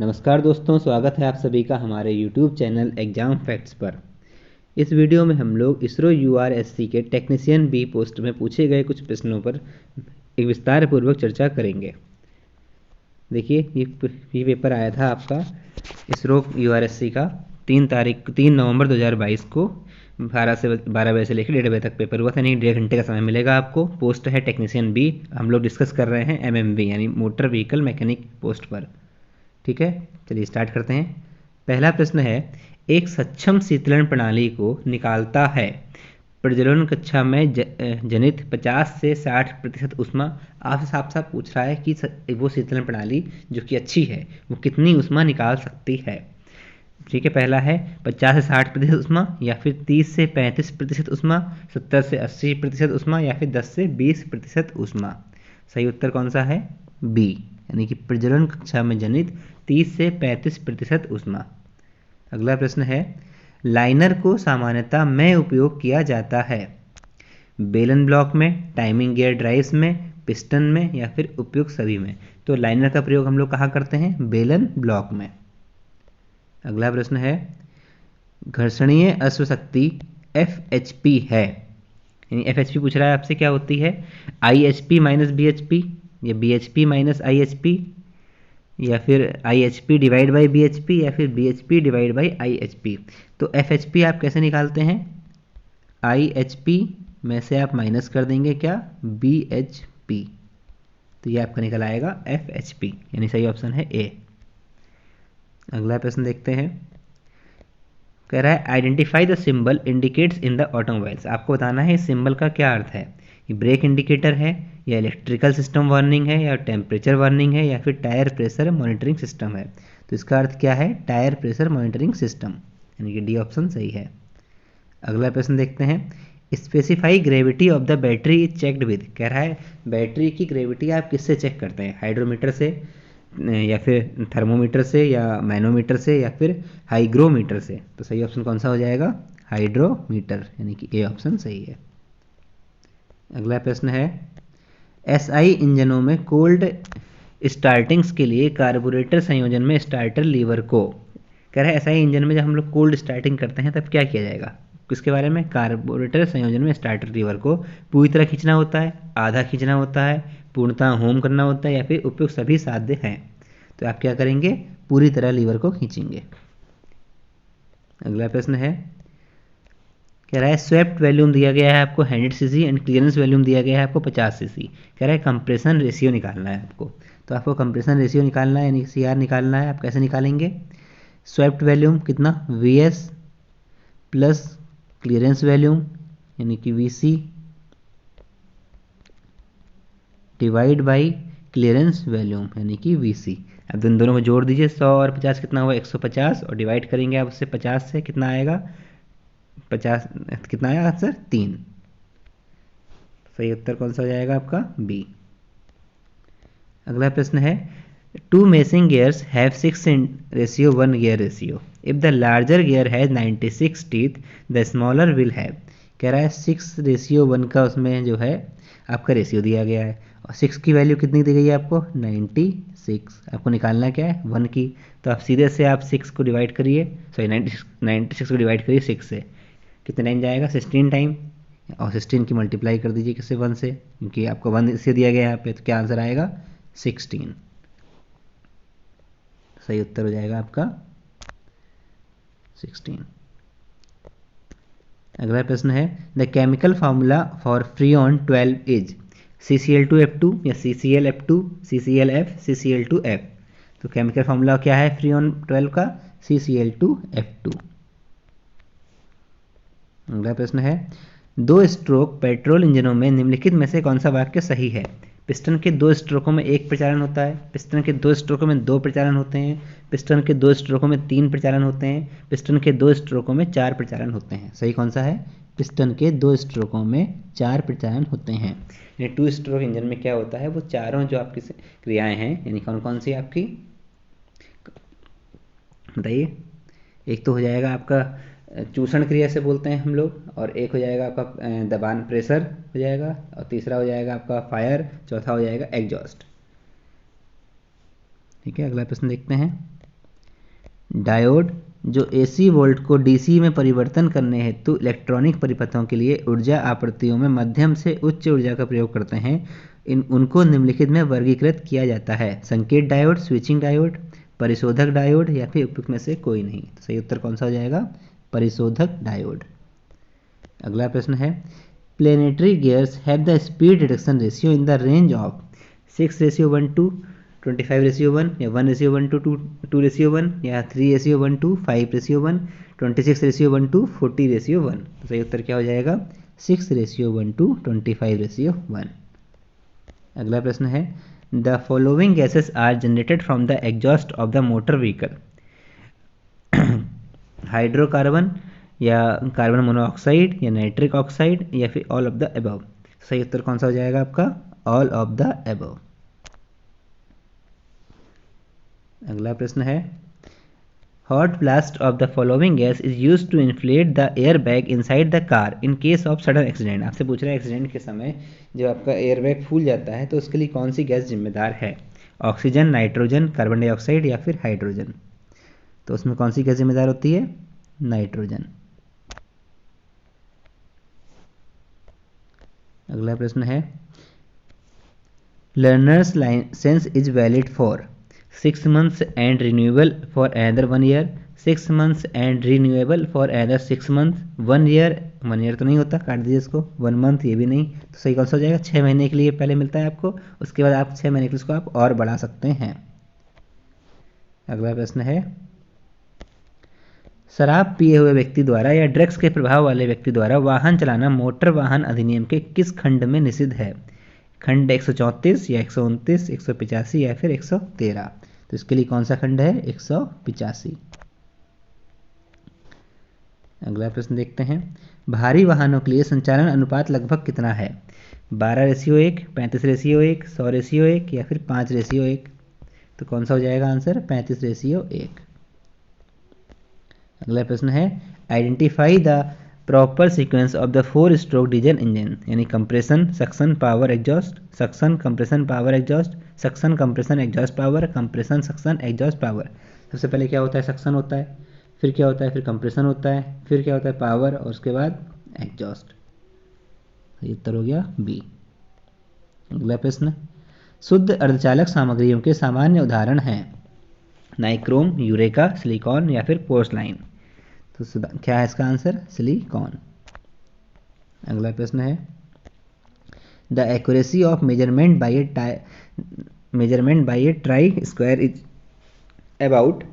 नमस्कार दोस्तों, स्वागत है आप सभी का हमारे YouTube चैनल एग्जाम फैक्ट्स पर। इस वीडियो में हम लोग इसरो URSC के टेक्नीशियन बी पोस्ट में पूछे गए कुछ प्रश्नों पर एक विस्तार पूर्वक चर्चा करेंगे। देखिए, ये पेपर आया था आपका इसरो URSC का 3 नवंबर 2022 को 12 बजे से लेकर 1:30 बजे तक पेपर हुआ था। यानी 1.5 घंटे का समय मिलेगा आपको। पोस्ट है टेक्नीशियन बी। हम लोग डिस्कस कर रहे हैं MMB यानी मोटर व्हीकल मैकेनिक पोस्ट पर। ठीक है, चलिए स्टार्ट करते हैं। पहला प्रश्न है, एक सक्षम शीतलन प्रणाली को निकालता है प्रज्वलन कक्षा में जनित 50 से 60% ऊष्मा। आपसे साफ साफ पूछ रहा है कि वो शीतलन प्रणाली जो कि अच्छी है वो कितनी ऊष्मा निकाल सकती है। ठीक है, पहला है 50 से 60% ऊष्मा, या फिर 30 से 35% ऊष्मा, 70 से 80% ऊष्मा, या फिर 10 से 20% ऊष्मा। सही उत्तर कौन सा है? बी, यानी कि प्रज्वलन कक्षा में जनित 30 से 35% ऊष्मा। अगला प्रश्न है, लाइनर को सामान्यतः में उपयोग किया जाता है बेलन ब्लॉक में, टाइमिंग गियर ड्राइव्स में, पिस्टन में, या फिर उपयुक्त सभी में। तो लाइनर का प्रयोग हम लोग कहाँ करते हैं? बेलन ब्लॉक में। अगला प्रश्न है, घर्षणीय अश्वशक्ति FHP है, यानी FHP पूछ रहा है आपसे क्या होती है? IHP माइनस BHP, या BHP माइनस IHP, या फिर IHP डिवाइड बाई BHP, या फिर BHP डिवाइड बाई IHP। तो FHP आप कैसे निकालते हैं? IHP में से आप माइनस कर देंगे क्या? BHP। तो ये आपका निकल आएगा FHP, यानी सही ऑप्शन है A। अगला प्रश्न देखते हैं। कह रहा है, identify the symbol indicates in the automobiles. आपको बताना है इस सिंबल का क्या अर्थ है। ये ब्रेक इंडिकेटर है, या इलेक्ट्रिकल सिस्टम वार्निंग है, या टेम्परेचर वार्निंग है, या फिर टायर प्रेशर मॉनिटरिंग सिस्टम है। तो इसका अर्थ क्या है? टायर प्रेशर मॉनिटरिंग सिस्टम, यानी कि डी ऑप्शन सही है। अगला प्रश्न देखते हैं। Specify gravity of the battery is checked with. कह रहा है बैटरी की ग्रेविटी आप किससे चेक करते हैं? हाइड्रोमीटर से, या फिर थर्मोमीटर से, या मैनोमीटर से, या फिर हाइग्रोमीटर से। तो सही ऑप्शन कौन सा हो जाएगा? हाइड्रोमीटर, यानी कि ए ऑप्शन सही है। अगला प्रश्न है, SI इंजनों में कोल्ड स्टार्टिंग्स के लिए कार्बोरेटर संयोजन में स्टार्टर लीवर को। कह रहा है SI इंजन में जब हम लोग कोल्ड स्टार्टिंग करते हैं तब क्या किया जाएगा? किसके बारे में? कार्बोरेटर संयोजन में स्टार्टर लीवर को पूरी तरह खींचना होता है, आधा खींचना होता है, पूर्णतः होम करना होता है, या फिर उपयुक्त सभी साध्य हैं। तो आप क्या करेंगे? पूरी तरह लीवर को खींचेंगे। अगला प्रश्न है, कह रहा है स्वेप्ट वॉल्यूम दिया गया है आपको 100 cc एंड क्लियरेंस वॉल्यूम दिया गया है आपको 50 cc। कह रहा है कंप्रेशन रेशियो निकालना है आपको। तो आपको कंप्रेशन रेशियो निकालना है, यानी CR निकालना है। आप कैसे निकालेंगे? स्वेप्ट वॉल्यूम कितना? VS प्लस क्लियरेंस वॉल्यूम, यानी कि VC divide by clearance volume, यानी कि VC। अब इन दोनों को जोड़ दीजिए, 100 और 50 कितना हुआ? 150, और डिवाइड करेंगे आप उससे 50 से, कितना आएगा? 50 कितना आया आंसर? 3। सही उत्तर कौन सा हो जाएगा आपका? बी। अगला प्रश्न है, 2 meshing gears have 6 in ratio 1 gear ratio। If the larger gear has 96 teeth the smaller will have. कह रहा है 6:1 का उसमें जो है आपका रेशियो दिया गया है, और 6 की वैल्यू कितनी दी गई है आपको? 96। आपको निकालना क्या है? 1 की। तो आप सीधे से आप 6 को डिवाइड करिए, सॉरी 96 को डिवाइड करिए 6 से। कितने टाइम जाएगा? 16 टाइम, और 16 की मल्टीप्लाई कर दीजिए किससे? 1 से, क्योंकि आपको 1 से दिया गया है यहाँ पे। तो क्या आंसर आएगा? 16। सही उत्तर हो जाएगा आपका 16। अगला प्रश्न है, the chemical formula for freon 12 is CCl2F2, या CClF2, CClF, CCl2F। तो केमिकल फार्मूला क्या है फ्रीऑन 12 का? CCl2F2। अगला प्रश्न है, 2 स्ट्रोक पेट्रोल इंजनों में निम्नलिखित में से कौन सा वाक्य सही है? पिस्टन के 2 स्ट्रोकों में 1 प्रचालन होता है, पिस्टन के 2 स्ट्रोकों में 2 प्रचालन होते हैं, पिस्टन के 2 स्ट्रोकों में 3 प्रचालन होते हैं, पिस्टन के 2 स्ट्रोकों में 4 प्रचालन होते हैं। सही कौन सा है? पिस्टन के 2 स्ट्रोकों में 4 प्रचालन होते हैं। यानी 2 स्ट्रोक इंजन में क्या होता है? वो चारों जो आपकी क्रियाएं हैं, यानी कौन कौन सी आपकी बताइए। एक तो हो जाएगा आपका चूषण क्रिया से बोलते हैं हम लोग, और एक हो जाएगा आपका दबान प्रेशर हो जाएगा, और तीसरा हो जाएगा आपका फायर, चौथा हो जाएगा एग्जॉस्ट। ठीक है, अगला प्रश्न देखते हैं। डायोड जो एसी वोल्ट को डीसी में परिवर्तन करने हेतु इलेक्ट्रॉनिक परिपथों के लिए ऊर्जा आपूर्तियों में मध्यम से उच्च ऊर्जा का प्रयोग करते हैं, उनको निम्नलिखित में वर्गीकृत किया जाता है: संकेत डायोड, स्विचिंग डायोड, परिशोधक डायोड, या फिर उपयुक्त में से कोई नहीं। तो सही उत्तर कौन सा हो जाएगा? परिशोधक डायोड। अगला प्रश्न है, planetary gears have the speed reduction ratio in the range of 6:1 25:1, या 1:1 2:1, या 3:1 5:1, 26:1 40:1। तो सही उत्तर क्या हो जाएगा? 6:1 25:1। अगला प्रश्न है, the following gases are generated from the exhaust of the motor vehicle: hydrocarbon, या कार्बन मोनोऑक्साइड, या नाइट्रिक ऑक्साइड, या फिर ऑल ऑफ द अबव। सही उत्तर कौन सा हो जाएगा आपका? All of the above. अगला प्रश्न है, hot blast of the following gas is use to inflate the air bag inside the car in case of sudden accident. आपसे पूछ रहा है एक्सीडेंट के समय जब आपका एयर बैग फूल जाता है तो उसके लिए कौन सी गैस जिम्मेदार है? ऑक्सीजन, नाइट्रोजन, कार्बन डाइऑक्साइड, या फिर हाइड्रोजन। तो उसमें कौन सी गैस जिम्मेदार होती है? नाइट्रोजन। अगला प्रश्न है, learners licence is valid for 6 months and renewable for another 1 year, 6 months and renewable for another 6 months, 1 year, 1 year तो नहीं होता, काट दीजिए इसको, 1 month ये भी नहीं। तो सही कौन सा हो जाएगा? 6 महीने के लिए पहले मिलता है आपको, उसके बाद आप 6 महीने के लिए उसको आप और बढ़ा सकते हैं। अगला प्रश्न है, शराब पिए हुए व्यक्ति द्वारा या ड्रग्स के प्रभाव वाले व्यक्ति द्वारा वाहन चलाना मोटर वाहन अधिनियम के किस खंड में निषिद्ध है? खंड 134, या 129, 185, या फिर 113। तो इसके लिए कौन सा खंड है? 185। अगला प्रश्न देखते हैं, भारी वाहनों के लिए संचालन अनुपात लगभग कितना है? 12:1, 35:1, 100:1, या फिर 5:1। तो कौन सा हो जाएगा आंसर? 35:1। अगला प्रश्न है, identify the proper sequence of the 4 stroke diesel engine, यानी compression, suction, power, exhaust, suction, compression, power, exhaust, suction, compression, exhaust, power, compression, suction, exhaust, power. सबसे पहले क्या होता है? सक्शन होता है, फिर क्या होता है? फिर कंप्रेशन होता है, फिर क्या होता है? पावर, और उसके बाद एग्जॉस्ट। ये उत्तर हो गया बी। अगला प्रश्न, शुद्ध अर्धचालक सामग्रियों के सामान्य उदाहरण हैं: नाइक्रोम, यूरेका, सिलिकॉन, या फिर पोर्सलाइन। तो क्या है इसका आंसर? सिलिकॉन। अगला प्रश्न है, the accuracy of measurement by a try square is about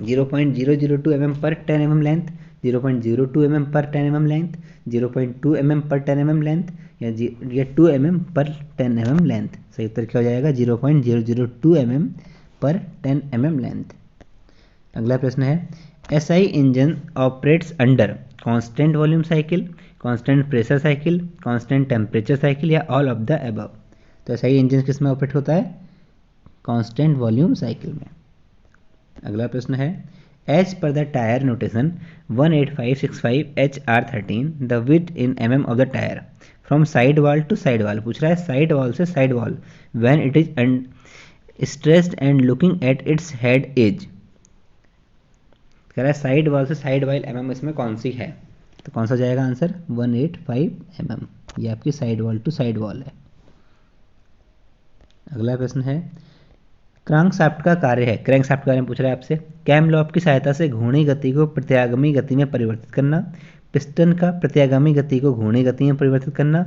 0.002 mm पर 10 mm लेंथ, 0.02 mm पर 10 mm लेंथ, 0.2 mm पर 10 mm लेंथ, या 2 mm पर 10 mm लेंथ। सही उत्तर क्या हो जाएगा? 0.002 mm पर 10 mm लेंथ। अगला प्रश्न है, SI engine operates under constant volume cycle, constant pressure cycle, constant temperature cycle, या ऑल ऑफ द अबव। तो एसआई इंजन किस में ऑपरेट होता है? कांस्टेंट वॉल्यूम साइकिल में। अगला प्रश्न है, as per the tyre notation 18565 HR13 the width in mm of the tyre from side wall to side wall. पूछ रहा है साइड वॉल से side wall, when it is stressed and looking at its head edge. कह रहा है side wall से side wall mm इसमें कौन सी है? तो कौन सा जाएगा आंसर? 185 mm। ये आपकी side wall to side wall है। अगला प्रश्न है, क्रैंकशाफ्ट का कार्य है, क्रैंकशाफ्ट के बारे में पूछ रहा है आपसे, कैम लॉब की सहायता से घूर्णी गति को प्रत्यागामी गति में परिवर्तित करना, पिस्टन का प्रत्यागामी गति को घूर्णी गति में परिवर्तित करना,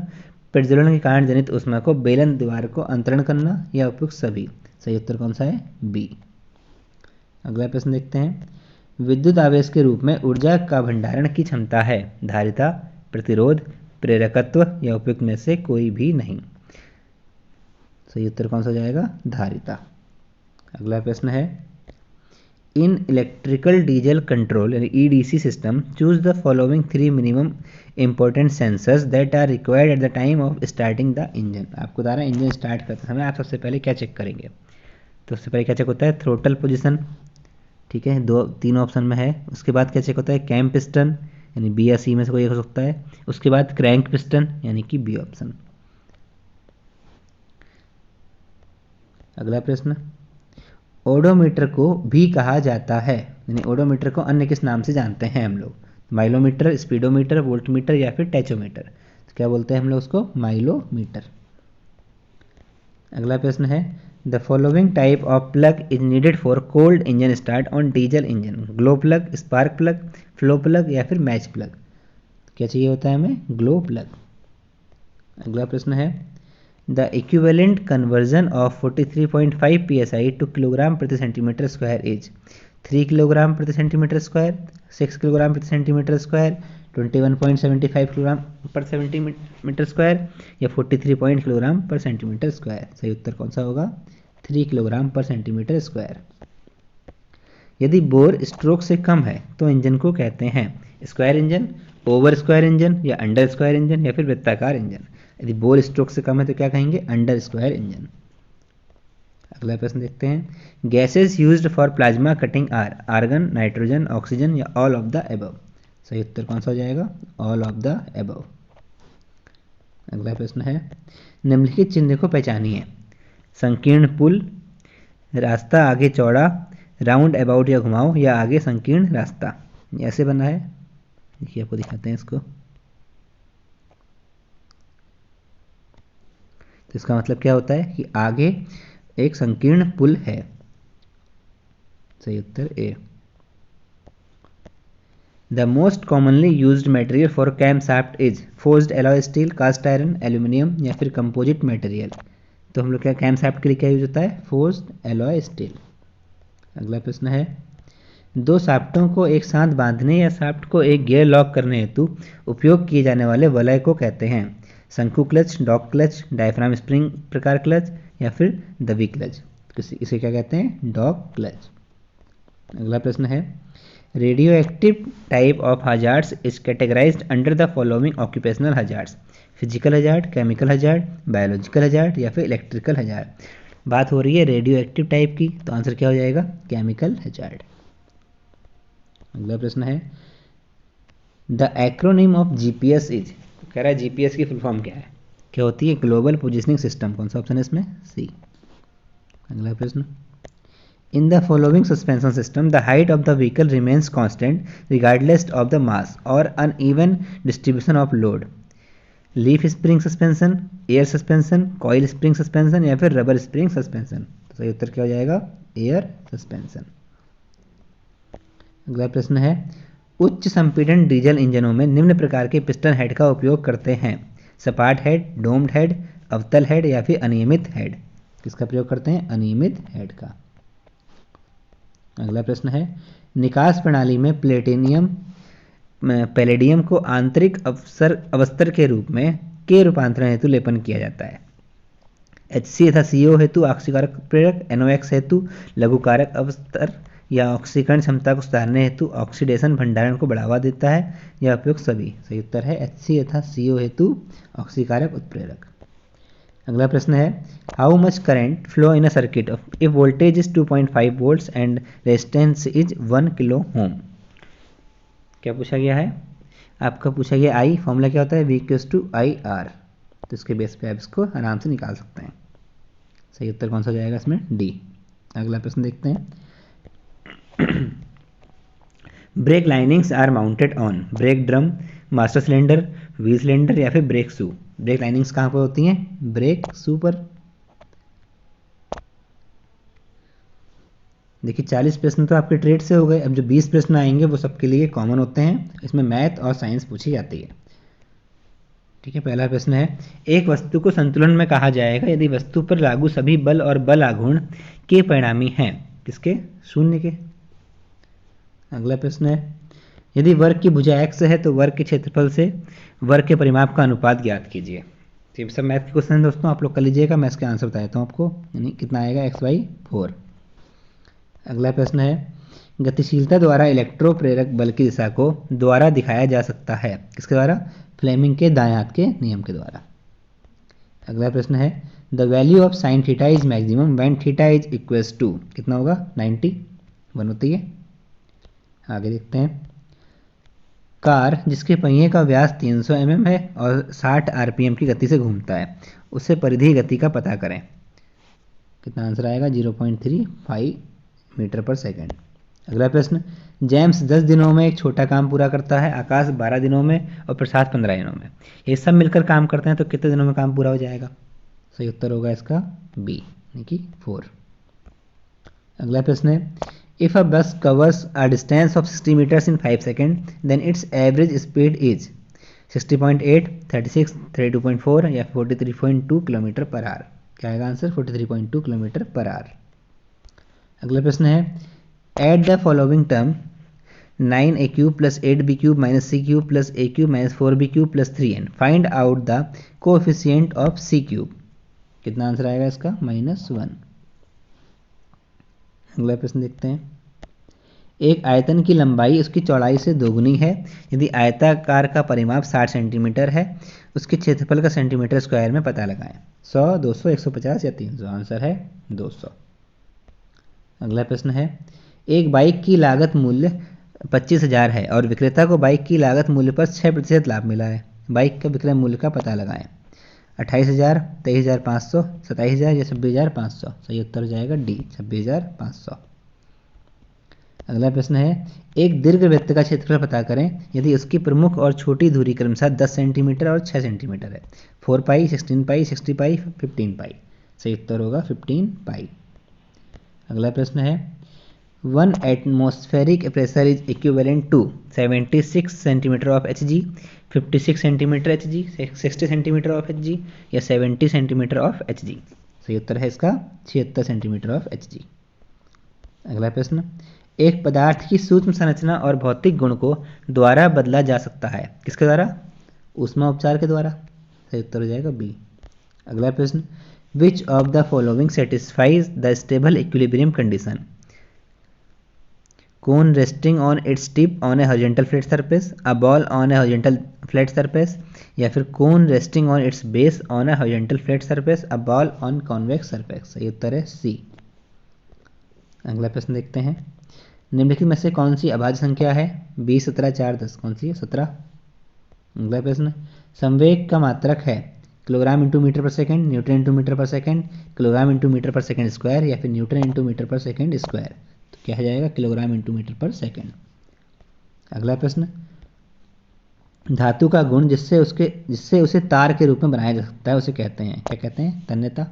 प्रज्वलन के कारण जनित ऊष्मा को बेलन द्वार को अंतरण करना, या उपयुक्त सभी। सही उत्तर कौन सा है? बी। अगला प्रश्न देखते हैं, विद्युत आवेश के रूप में ऊर्जा का भंडारण की क्षमता है: धारिता, प्रतिरोध, प्रेरकत्व, या उपयुक्त में से कोई भी नहीं। सही उत्तर कौन सा जाएगा? धारिता। अगला प्रश्न है, इन इलेक्ट्रिकल डीजल कंट्रोल यानी EDC system choose the following 3 minimum important sensors that are required at the time of starting the engine. आपको बता रहा है इंजन स्टार्ट करते समय आप सबसे पहले क्या चेक करेंगे? तो सबसे पहले क्या चेक होता है? थ्रोटल पोजिशन, ठीक है, 2-3 ऑप्शन में है। उसके बाद क्या चेक होता है? कैम पिस्टन, यानी बी या सी में से कोई एक हो सकता है। उसके बाद क्रैंक पिस्टन, यानी कि बी ऑप्शन। अगला प्रश्न, ओडोमीटर को भी कहा जाता है, यानी ओडोमीटर को अन्य किस नाम से जानते हैं हम लोग? माइलोमीटर, स्पीडोमीटर, वोल्टमीटर या फिर टेचोमीटर। तो क्या बोलते हैं हम लोग उसको? माइलोमीटर। अगला प्रश्न है, the following type of plug is needed for cold engine start on diesel engine? Glow plug, spark plug, flow plug या फिर मैच प्लग? क्या चाहिए होता है हमें? Glow plug. अगला प्रश्न है, the equivalent conversion of 43.5 psi to kilogram प्रति सेंटीमीटर स्क्वायर इज 3 किलोग्राम प्रति सेंटीमीटर स्क्वायर, 6 किलोग्राम प्रति centimetre square, 21.75 kilogram per centimetre square या 43 किलोग्राम पर सेंटीमीटर स्क्वायर? सही उत्तर कौन सा होगा? 3 किलोग्राम पर सेंटीमीटर स्क्वायर। यदि बोर स्ट्रोक से कम है तो इंजन को कहते हैं square engine, over square engine या अंडर स्क्वायर इंजन या फिर वृत्ताकार इंजन? यदि बोर स्ट्रोक से कम है तो क्या कहेंगे? Under square engine. अगला प्रश्न देखते हैं, gases used for plasma cutting are argon, nitrogen, oxygen या ऑल ऑफ द एबव? सही उत्तर कौन सा हो जाएगा? All of the above. अगला प्रश्न है, निम्नलिखित चिन्ह को पहचानिए। संकीर्ण पुल, रास्ता आगे चौड़ा, राउंड अबाउट या घुमाओ या आगे संकीर्ण रास्ता? ऐसे बना है, देखिए आपको दिखाते हैं इसको। तो इसका मतलब क्या होता है कि आगे एक संकीर्ण पुल है। सही उत्तर A. The most commonly used material for camshaft is forced alloy steel, cast iron, aluminium या फिर कंपोजिट मटेरियल? तो हम लोग क्या कैम शाफ्ट के लिए क्या यूज होता है? Forced alloy steel. अगला प्रश्न है, दो शाफ्टों को एक साथ बांधने या शाफ्ट को एक गियर लॉक करने हेतु उपयोग किए जाने वाले वलय को कहते हैं शंकु clutch, dog clutch, diaphragm spring प्रकार क्लच या फिर दबी क्लच? इसे क्या कहते हैं? Dog clutch. अगला प्रश्न है, radio active type of hazards is categorised under the following occupational hazards? Physical hazard, chemical hazard, biological hazard या फिर इलेक्ट्रिकल हजार्ड? बात हो रही है रेडियो एक्टिव टाइप की, तो आंसर क्या हो जाएगा? Chemical hazard. अगला प्रश्न है, the acronym of GPS is? कह रहा है जीपीएस की फुल फॉर्म क्या है? क्या होती है? Global positioning system. कौन सा ऑप्शन है इसमें? सी। अगला प्रश्न, in the following suspension system the height of the vehicle remains constant regardless of the mass और uneven distribution of load? Leaf spring suspension, air suspension, coil spring suspension या फिर rubber spring suspension? तो सही उत्तर क्या हो जाएगा? Air suspension. अगला प्रश्न है, उच्च संपीड़न डीजल इंजनों में निम्न प्रकार के पिस्टन हेड का उपयोग करते हैं? सपाट हेड, डोम्ड हेड, अवतल हेड या फिर अनियमित हेड? किसका प्रयोग करते हैं? अनियमित हेड का। अगला प्रश्न है, निकास प्रणाली में पैलेडियम को आंतरिक अवस्तर के रूप में के रूपांतरण हेतु लेपन किया जाता है? HC तथा CO हेतु ऑक्सीकारक प्रेरक, NOx हेतु लघुकारक अवस्तर या ऑक्सीकरण क्षमता को सुधारने हेतु ऑक्सीडेशन भंडारण को बढ़ावा देता है या उपयुक्त सभी? सही उत्तर है HC तथा CO हेतु ऑक्सीकारक उत्प्रेरक। अगला प्रश्न है, how much current flow in a circuit if voltage is 2.5 volts and resistance is 1 kilo ohm? क्या पूछा गया है? आपका पूछा गया आई, फॉर्मूला क्या होता है? V/IR। तो इसके बेस पे आप इसको आराम से निकाल सकते हैं। सही उत्तर कौन सा हो जाएगा इसमें? डी। अगला प्रश्न देखते हैं, brake linings are mounted on brake drum, master cylinder, wheel cylinder या फिर ब्रेक शू? ब्रेक लाइनिंग्स कहाँ पर होती हैं? ब्रेक शू पर। देखिए 40 प्रश्न तो आपके ट्रेड से हो गए। अब जो 20 प्रश्न आएंगे वो सबके लिए कॉमन होते हैं, इसमें मैथ और साइंस पूछी जाती है। ठीक है, पहला प्रश्न है, एक वस्तु को संतुलन में कहा जाएगा यदि वस्तु पर लागू सभी बल और बल आघूर्ण के परिणामी हैं? किसके? शून्य के। अगला प्रश्न है, यदि वर्ग की भुजा x है तो वर्ग के क्षेत्रफल से वर्ग के परिमाप का अनुपात ज्ञात कीजिए। तो ये सब मैथ के क्वेश्चन है दोस्तों, आप लोग कर लीजिएगा। मैं इसके आंसर बताता हूँ आपको, यानी कितना आएगा x/4। अगला प्रश्न है, गतिशीलता द्वारा इलेक्ट्रोप्रेरक बल की दिशा को द्वारा दिखाया जा सकता है? किसके द्वारा? फ्लेमिंग के दाएं हाथ के नियम के द्वारा। अगला प्रश्न है, the value of sine theta is maximum when theta is equals to? कितना होगा? 91 होती है। आगे देखते हैं, कार जिसके पहिए का व्यास 300 mm है और 60 RPM की गति से घूमता है, उससे परिधीय गति का पता करें। कितना आंसर आएगा? 0.35 मीटर पर सेकंड। अगला प्रश्न, जेम्स 10 दिनों में एक छोटा काम पूरा करता है, आकाश 12 दिनों में और प्रसाद 15 दिनों में। ये सब मिलकर काम करते हैं तो कितने दिनों में काम पूरा हो जाएगा? सही उत्तर होगा इसका बी, यानी कि 4। अगला प्रश्न है, if a bus covers a distance of 60 metres in 5 second then its average speed is 60.8, 36, 32.4 या 43.2 किलोमीटर पर आवर। क्या आएगा आंसर? 43.2 kilometre per hour. अगला प्रश्न है, add the following term 9a cube plus 8b cube minus c cube plus a cube minus 4b cube plus 3n, find out the coefficient of c cube. कितना answer आएगा इसका? -1। अगला प्रश्न देखते हैं, एक आयतन की लंबाई उसकी चौड़ाई से दोगुनी है यदि आयताकार का परिमाप 60 सेंटीमीटर है, उसके क्षेत्रफल का सेंटीमीटर स्क्वायर में पता लगाएं। 100, 200, 150 या 300? आंसर है 200। अगला प्रश्न है, एक बाइक की लागत मूल्य 25,000 है और विक्रेता को बाइक की लागत मूल्य पर 6% लाभ मिला है। बाइक का विक्रय मूल्य का पता लगाएं। 28,000, 23,500, 27,000 या 26,500? सही उत्तर हो जाएगा डी, 26,500। अगला प्रश्न है, एक दीर्घवृत्त का क्षेत्रफल पता करें यदि उसकी प्रमुख और छोटी धुरी क्रमशः 10 सेंटीमीटर और 6 सेंटीमीटर है। 4 पाई, 16 पाई, 60 पाई, 15 पाई? सही उत्तर होगा 15 पाई। अगला प्रश्न है, 1 atmospheric pressure is equivalent to 76 centimetre of Hg, 56 centimetre Hg, 60 centimetre of Hg या 70 सेंटीमीटर ऑफ Hg? सही उत्तर है इसका 76 सेंटीमीटर ऑफ Hg। अगला प्रश्न, एक पदार्थ की सूक्ष्म संरचना और भौतिक गुण को द्वारा बदला जा सकता है। किसके द्वारा? ऊष्मा उपचार के द्वारा। सही उत्तर हो जाएगा बी। अगला प्रश्न, which of the following satisfies the stable equilibrium condition? Cone resting on its tip on a horizontal flat surface, a ball on a horizontal flat surface या फिर cone resting on its base on a horizontal flat surface, a ball on convex surface? सही उत्तर है सी। अगला प्रश्न देखते हैं, निम्नलिखित में से कौन सी अभाज्य संख्या है? 20, 17, 4, 10? कौन सी है? 17। अगला प्रश्न, संवेग का मात्रक है किलोग्राम इंटू मीटर पर सेकंड, न्यूटन इंटू मीटर पर सेकंड, किलोग्राम इंटू मीटर पर सेकंड स्क्वायर या फिर न्यूटन इंटू मीटर पर सेकंड स्क्वायर? तो क्या हो जाएगा? किलोग्राम इंटू मीटर पर सेकंड। अगला प्रश्न, धातु का गुण जिससे उसे तार के रूप में बनाया जा सकता है उसे कहते हैं, क्या कहते हैं? तन्यता।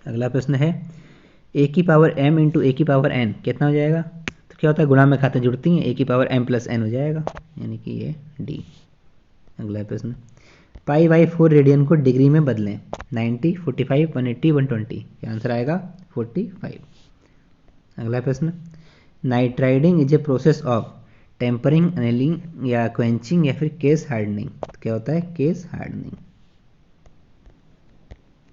अगला प्रश्न है, ए की पावर m इंटू ए की पावर n कितना हो जाएगा? तो क्या होता है? गुणा में खाते जुड़ती हैं, ए की पावर m प्लस n हो जाएगा, यानी कि ये डी। अगला प्रश्न, पाई बाई 4 रेडियन को डिग्री में बदलें। 90, 45, 180, 120? क्या आंसर आएगा? 45। अगला प्रश्न, nitriding is a process of tempering, annealing या क्वेंचिंग या फिर केस हार्डनिंग? तो क्या होता है? Case hardening.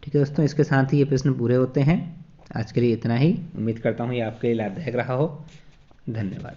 ठीक है दोस्तों, इसके साथ ही ये प्रश्न पूरे होते हैं। आज के लिए इतना ही। उम्मीद करता हूँ ये आपके लिए लाभदायक रहा हो। धन्यवाद।